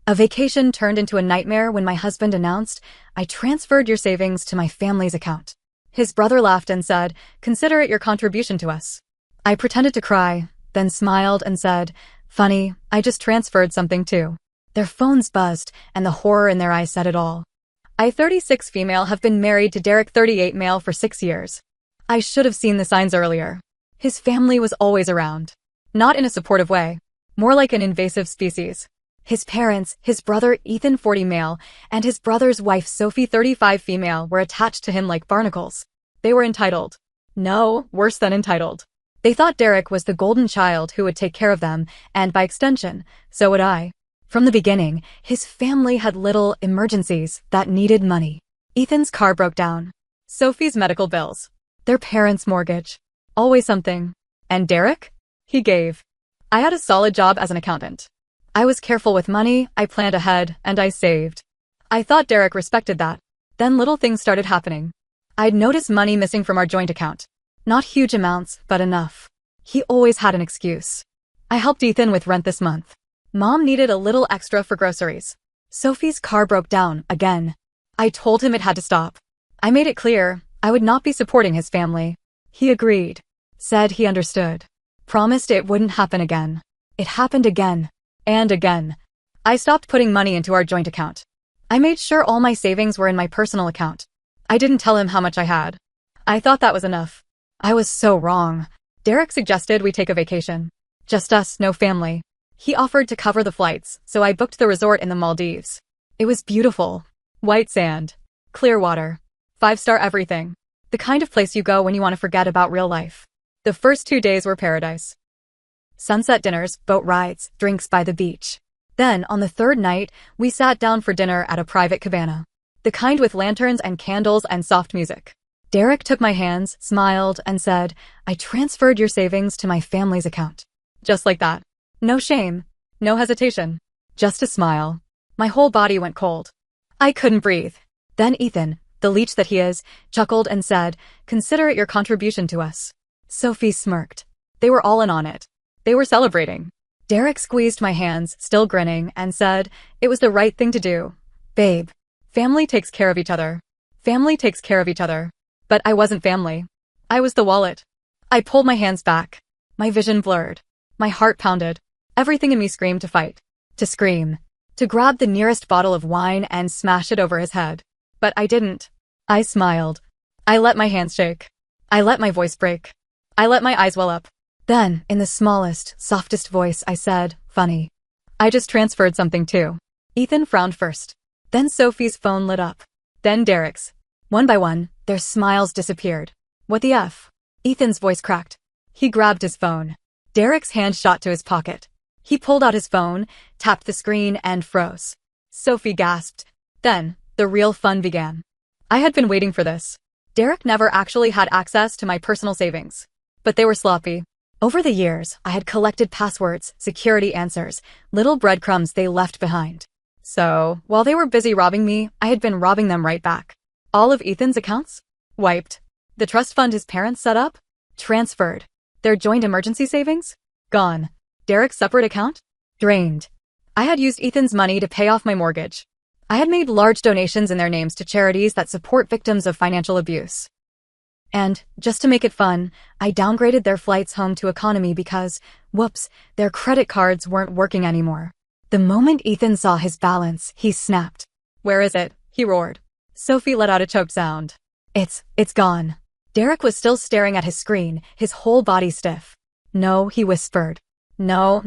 A vacation turned into a nightmare when my husband announced, "I transferred your savings to my family's account." His brother laughed and said, "Consider it your contribution to us." I pretended to cry, then smiled and said, "Funny, I just transferred something too." Their phones buzzed, and the horror in their eyes said it all. I, 36 female, have been married to Derek, 38 male, for 6 years. I should have seen the signs earlier. His family was always around. Not in a supportive way. More like an invasive species. His parents, his brother Ethan, 40 male, and his brother's wife Sophie, 35 female, were attached to him like barnacles. They were entitled. No, worse than entitled. They thought Derek was the golden child who would take care of them, and by extension, so would I. From the beginning, his family had little emergencies that needed money. Ethan's car broke down. Sophie's medical bills. Their parents' mortgage. Always something. And Derek? He gave. I had a solid job as an accountant. I was careful with money, I planned ahead, and I saved. I thought Derek respected that. Then little things started happening. I'd noticed money missing from our joint account. Not huge amounts, but enough. He always had an excuse. I helped Ethan with rent this month. Mom needed a little extra for groceries. Sophie's car broke down, again. I told him it had to stop. I made it clear, I would not be supporting his family. He agreed. Said he understood. Promised it wouldn't happen again. It happened again. And again. I stopped putting money into our joint account. I made sure all my savings were in my personal account. I didn't tell him how much I had. I thought that was enough. I was so wrong. Derek suggested we take a vacation. Just us, no family. He offered to cover the flights, so I booked the resort in the Maldives. It was beautiful. White sand. Clear water. 5-star everything. The kind of place you go when you want to forget about real life. The first 2 days were paradise. Sunset dinners, boat rides, drinks by the beach. Then, on the third night, we sat down for dinner at a private cabana. The kind with lanterns and candles and soft music. Derek took my hands, smiled, and said, "I transferred your savings to my family's account." Just like that. No shame. No hesitation. Just a smile. My whole body went cold. I couldn't breathe. Then Ethan, the leech that he is, chuckled and said, "Consider it your contribution to us." Sophie smirked. They were all in on it. They were celebrating. Derek squeezed my hands, still grinning, and said, "It was the right thing to do. Babe. Family takes care of each other. Family takes care of each other." But I wasn't family. I was the wallet. I pulled my hands back. My vision blurred. My heart pounded. Everything in me screamed to fight. To scream. To grab the nearest bottle of wine and smash it over his head. But I didn't. I smiled. I let my hands shake. I let my voice break. I let my eyes well up. Then, in the smallest, softest voice, I said, "Funny. I just transferred something too." Ethan frowned first. Then Sophie's phone lit up. Then Derek's. One by one, their smiles disappeared. What the F? Ethan's voice cracked. He grabbed his phone. Derek's hand shot to his pocket. He pulled out his phone, tapped the screen, and froze. Sophie gasped. Then, the real fun began. I had been waiting for this. Derek never actually had access to my personal savings. But they were sloppy. Over the years, I had collected passwords, security answers, little breadcrumbs they left behind. So, while they were busy robbing me, I had been robbing them right back. All of Ethan's accounts? Wiped. The trust fund his parents set up? Transferred. Their joint emergency savings? Gone. Derek's separate account? Drained. I had used Ethan's money to pay off my mortgage. I had made large donations in their names to charities that support victims of financial abuse. And, just to make it fun, I downgraded their flights home to economy because, whoops, their credit cards weren't working anymore. The moment Ethan saw his balance, he snapped. "Where is it?" he roared. Sophie let out a choked sound. It's gone." Derek was still staring at his screen, his whole body stiff. "No," he whispered. No,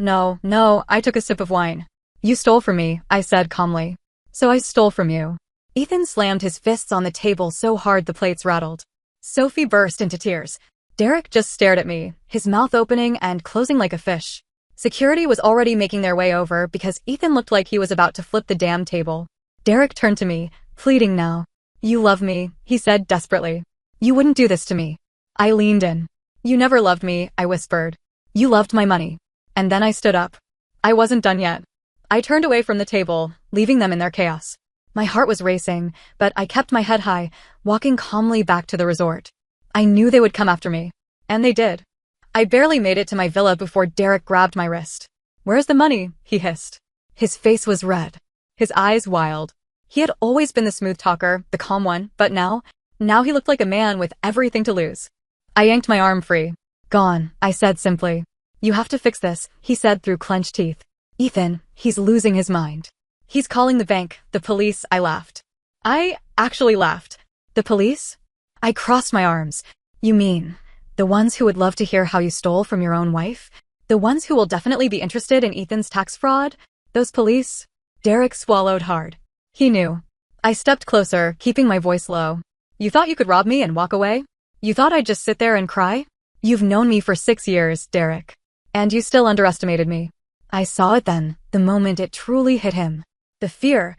I took a sip of wine. "You stole from me," I said calmly. "So I stole from you." Ethan slammed his fists on the table so hard the plates rattled. Sophie burst into tears. Derek just stared at me, his mouth opening and closing like a fish. Security was already making their way over because Ethan looked like he was about to flip the damn table. Derek turned to me, pleading now. "You love me," he said desperately. "You wouldn't do this to me." I leaned in. "You never loved me," I whispered. "You loved my money." And then I stood up. I wasn't done yet. I turned away from the table, leaving them in their chaos. My heart was racing, but I kept my head high, walking calmly back to the resort. I knew they would come after me. And they did. I barely made it to my villa before Derek grabbed my wrist. "Where's the money?" he hissed. His face was red. his eyes wild. He had always been the smooth talker, the calm one, but now he looked like a man with everything to lose. I yanked my arm free. Gone, I said simply. You have to fix this, he said through clenched teeth. Ethan, he's losing his mind. He's calling the bank, the police, I laughed. I actually laughed. The police? I crossed my arms. You mean, the ones who would love to hear how you stole from your own wife? The ones who will definitely be interested in Ethan's tax fraud? Those police? Derek swallowed hard. He knew. I stepped closer, keeping my voice low. You thought you could rob me and walk away? You thought I'd just sit there and cry? You've known me for 6 years, Derek. And you still underestimated me. I saw it then, the moment it truly hit him. The fear.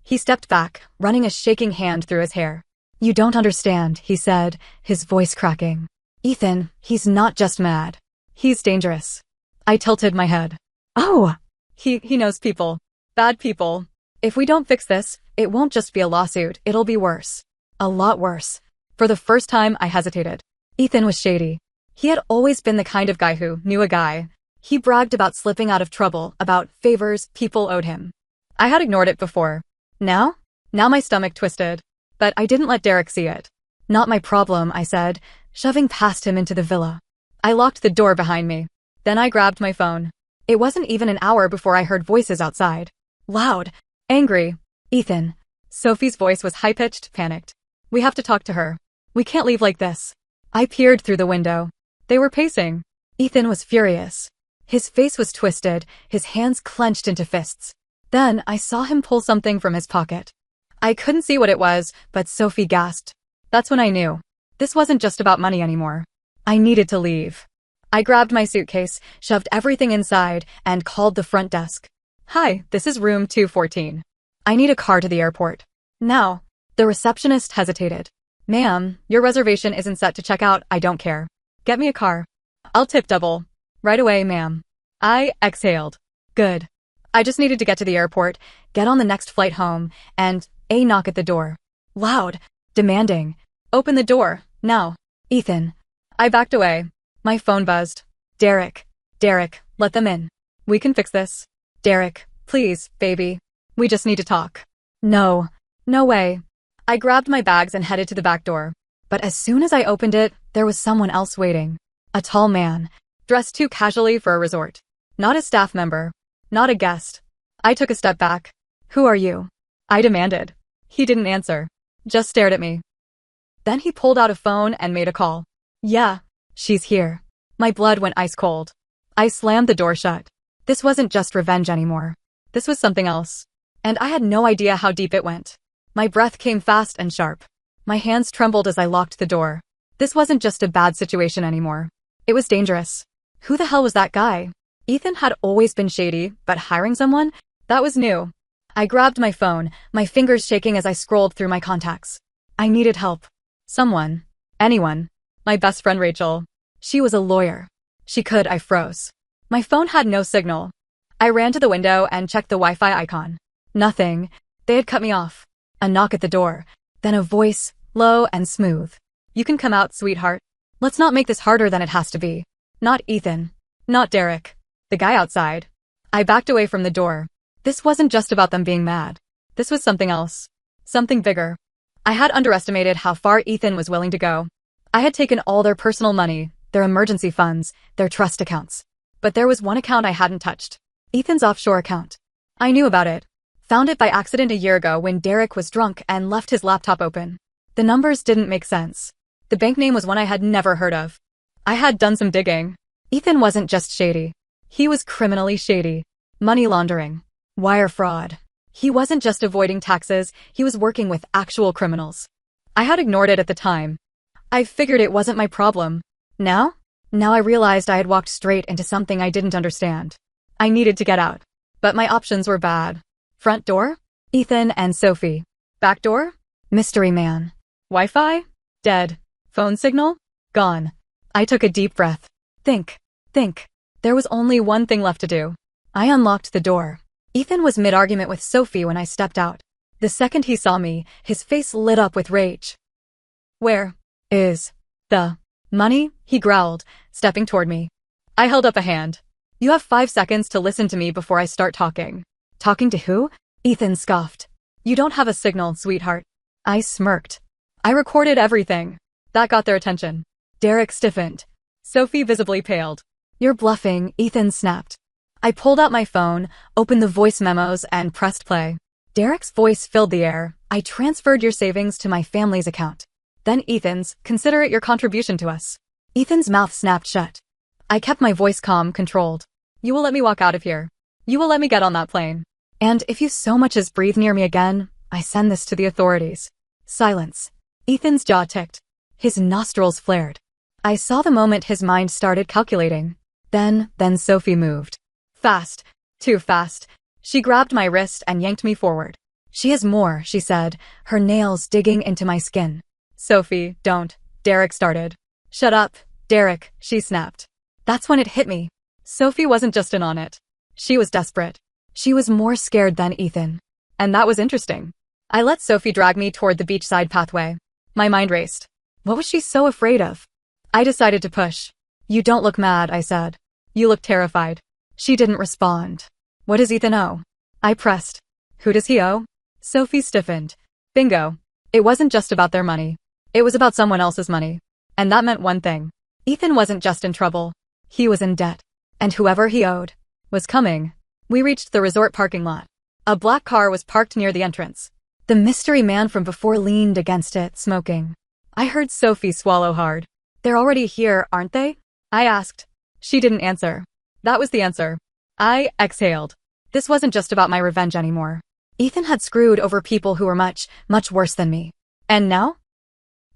He stepped back, running a shaking hand through his hair. You don't understand, he said, his voice cracking. Ethan, he's not just mad. He's dangerous. I tilted my head. Oh! He knows people. Bad people. If we don't fix this, it won't just be a lawsuit, it'll be worse. A lot worse. For the first time, I hesitated. Ethan was shady. He had always been the kind of guy who knew a guy. He bragged about slipping out of trouble, about favors people owed him. I had ignored it before. Now my stomach twisted. But I didn't let Derek see it. Not my problem, I said, shoving past him into the villa. I locked the door behind me. Then I grabbed my phone. It wasn't even an hour before I heard voices outside. Loud. Angry. Ethan. Sophie's voice was high-pitched, panicked. We have to talk to her. We can't leave like this. I peered through the window. They were pacing. Ethan was furious. His face was twisted, his hands clenched into fists. Then I saw him pull something from his pocket. I couldn't see what it was, but Sophie gasped. That's when I knew. This wasn't just about money anymore. I needed to leave. I grabbed my suitcase, shoved everything inside, and called the front desk. Hi, this is room 214. I need a car to the airport. Now. The receptionist hesitated. Ma'am, your reservation isn't set to check out, I don't care. Get me a car. I'll tip double. Right away, ma'am. I exhaled. Good. I just needed to get to the airport, get on the next flight home, and a knock at the door. Loud. Demanding. Open the door, now. Ethan. I backed away. My phone buzzed. Derek, let them in. We can fix this. Derek, please, baby. We just need to talk. No way. I grabbed my bags and headed to the back door. But as soon as I opened it, there was someone else waiting. A tall man, dressed too casually for a resort. Not a staff member. Not a guest. I took a step back. Who are you? I demanded. He didn't answer. Just stared at me. Then he pulled out a phone and made a call. Yeah, she's here. My blood went ice cold. I slammed the door shut. This wasn't just revenge anymore. This was something else. And I had no idea how deep it went. My breath came fast and sharp. My hands trembled as I locked the door. This wasn't just a bad situation anymore. It was dangerous. Who the hell was that guy? Ethan had always been shady, but hiring someone? That was new. I grabbed my phone, my fingers shaking as I scrolled through my contacts. I needed help. Someone. Anyone. My best friend Rachel. She was a lawyer. I froze. My phone had no signal. I ran to the window and checked the Wi-Fi icon. Nothing. They had cut me off. A knock at the door. Then a voice, low and smooth. You can come out, sweetheart. Let's not make this harder than it has to be. Not Ethan. Not Derek. The guy outside. I backed away from the door. This wasn't just about them being mad. This was something else. Something bigger. I had underestimated how far Ethan was willing to go. I had taken all their personal money, their emergency funds, their trust accounts. But there was one account I hadn't touched. Ethan's offshore account. I knew about it. Found it by accident a year ago when Derek was drunk and left his laptop open. The numbers didn't make sense. The bank name was one I had never heard of. I had done some digging. Ethan wasn't just shady. He was criminally shady. Money laundering. Wire fraud. He wasn't just avoiding taxes, he was working with actual criminals. I had ignored it at the time. I figured it wasn't my problem. Now I realized I had walked straight into something I didn't understand. I needed to get out. But my options were bad. Front door? Ethan and Sophie. Back door? Mystery man. Wi-Fi? Dead. Phone signal? Gone. I took a deep breath. Think. There was only one thing left to do. I unlocked the door. Ethan was mid-argument with Sophie when I stepped out. The second he saw me, his face lit up with rage. Where is the money? He growled, stepping toward me. I held up a hand. You have 5 seconds to listen to me before I start talking. Talking to who? Ethan scoffed. You don't have a signal, sweetheart. I smirked. I recorded everything. That got their attention. Derek stiffened. Sophie visibly paled. You're bluffing, Ethan snapped. I pulled out my phone, opened the voice memos, and pressed play. Derek's voice filled the air. I transferred your savings to my family's account. Then Ethan's, consider it your contribution to us. Ethan's mouth snapped shut. I kept my voice calm, controlled. You will let me walk out of here. You will let me get on that plane. And if you so much as breathe near me again, I send this to the authorities. Silence. Ethan's jaw ticked. His nostrils flared. I saw the moment his mind started calculating. Then Sophie moved. Fast. Too fast. She grabbed my wrist and yanked me forward. She has more, she said, her nails digging into my skin. Sophie, don't. Derek started. Shut up, Derek, she snapped. That's when it hit me. Sophie wasn't just in on it. She was desperate. She was more scared than Ethan. And that was interesting. I let Sophie drag me toward the beachside pathway. My mind raced. What was she so afraid of? I decided to push. You don't look mad, I said. You look terrified. She didn't respond. What does Ethan owe? I pressed. Who does he owe? Sophie stiffened. Bingo. It wasn't just about their money. It was about someone else's money. And that meant one thing. Ethan wasn't just in trouble. He was in debt. And whoever he owed was coming. We reached the resort parking lot. A black car was parked near the entrance. The mystery man from before leaned against it, smoking. I heard Sophie swallow hard. They're already here, aren't they? I asked. She didn't answer. That was the answer. I exhaled. This wasn't just about my revenge anymore. Ethan had screwed over people who were much, much worse than me. And now?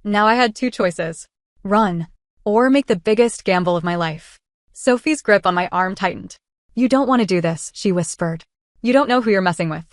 Now I had two choices. Run. Or make the biggest gamble of my life. Sophie's grip on my arm tightened. You don't want to do this, she whispered. You don't know who you're messing with.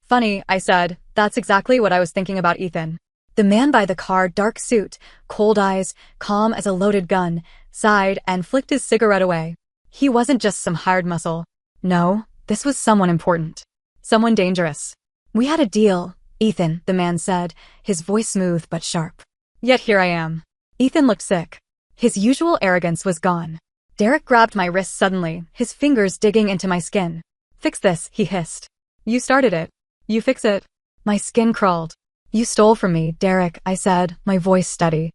Funny, I said. That's exactly what I was thinking about Ethan. The man by the car, dark suit, cold eyes, calm as a loaded gun, sighed and flicked his cigarette away. He wasn't just some hired muscle. No, this was someone important. Someone dangerous. We had a deal, Ethan, the man said, his voice smooth but sharp. Yet here I am. Ethan looked sick. His usual arrogance was gone. Derek grabbed my wrist suddenly, his fingers digging into my skin. Fix this, he hissed. You started it. You fix it. My skin crawled. You stole from me, Derek, I said, my voice steady.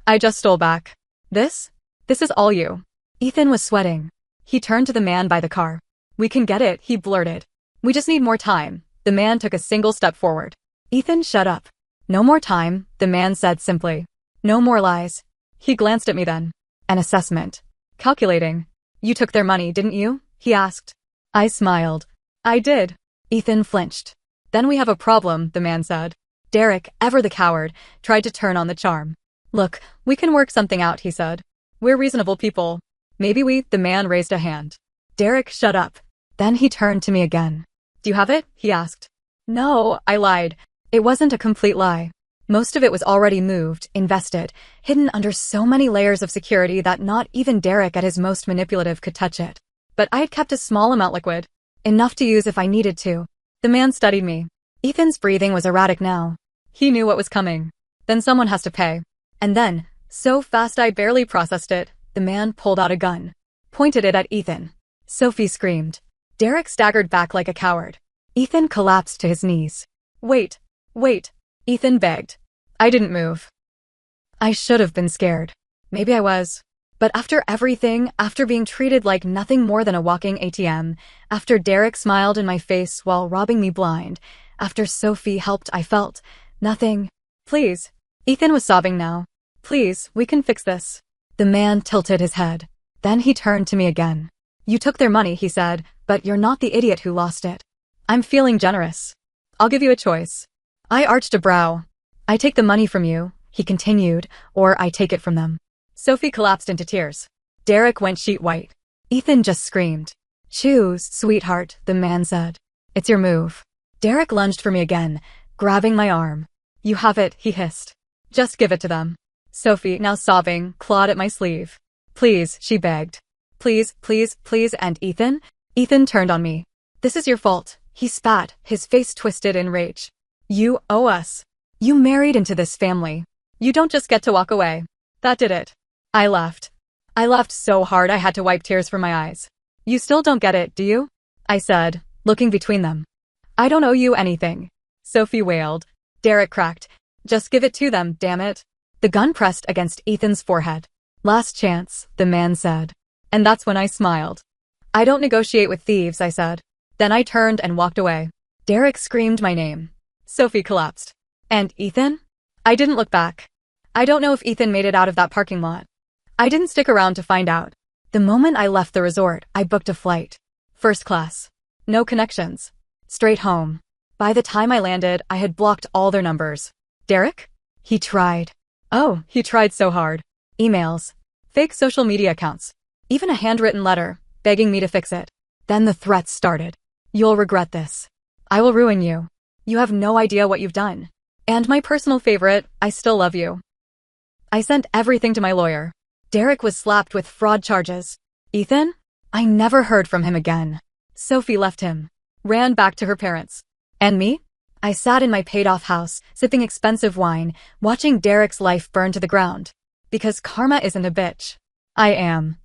I just stole back. This is all you. Ethan was sweating. He turned to the man by the car. We can get it, he blurted. We just need more time. The man took a single step forward. Ethan, shut up. No more time, the man said simply. No more lies. He glanced at me then. An assessment. Calculating. You took their money, didn't you? He asked. I smiled. I did. Ethan flinched. Then we have a problem, the man said. Derek, ever the coward, tried to turn on the charm. Look, we can work something out, he said. We're reasonable people. Maybe the man raised a hand. Derek, shut up. Then he turned to me again. Do you have it? He asked. No, I lied. It wasn't a complete lie. Most of it was already moved, invested, hidden under so many layers of security that not even Derek at his most manipulative could touch it. But I had kept a small amount liquid. Enough to use if I needed to. The man studied me. Ethan's breathing was erratic now. He knew what was coming. Then someone has to pay. And then, so fast I barely processed it, the man pulled out a gun. Pointed it at Ethan. Sophie screamed. Derek staggered back like a coward. Ethan collapsed to his knees. Wait. Ethan begged. I didn't move. I should have been scared. Maybe I was. But after everything, after being treated like nothing more than a walking ATM, after Derek smiled in my face while robbing me blind, after Sophie helped, I felt nothing. Please. Ethan was sobbing now. Please, we can fix this. The man tilted his head. Then he turned to me again. You took their money, he said, but you're not the idiot who lost it. I'm feeling generous. I'll give you a choice. I arched a brow. I take the money from you, he continued, or I take it from them. Sophie collapsed into tears. Derek went sheet white. Ethan just screamed. Choose, sweetheart, the man said. It's your move. Derek lunged for me again, grabbing my arm. You have it, he hissed. Just give it to them. Sophie, now sobbing, clawed at my sleeve. Please, she begged. Please, and Ethan? Ethan turned on me. This is your fault, he spat, his face twisted in rage. You owe us. You married into this family. You don't just get to walk away. That did it. I laughed. I laughed so hard I had to wipe tears from my eyes. You still don't get it, do you? I said, looking between them. I don't owe you anything. Sophie wailed. Derek cracked. Just give it to them, damn it. The gun pressed against Ethan's forehead. Last chance, the man said. And that's when I smiled. I don't negotiate with thieves, I said. Then I turned and walked away. Derek screamed my name. Sophie collapsed. And Ethan? I didn't look back. I don't know if Ethan made it out of that parking lot. I didn't stick around to find out. The moment I left the resort, I booked a flight. First class. No connections. Straight home. By the time I landed, I had blocked all their numbers. Derek? He tried. Oh, he tried so hard. Emails. Fake social media accounts. Even a handwritten letter, begging me to fix it. Then the threats started. You'll regret this. I will ruin you. You have no idea what you've done. And my personal favorite, I still love you. I sent everything to my lawyer. Derek was slapped with fraud charges. Ethan? I never heard from him again. Sophie left him. Ran back to her parents. And me? I sat in my paid-off house, sipping expensive wine, watching Derek's life burn to the ground. Because karma isn't a bitch. I am.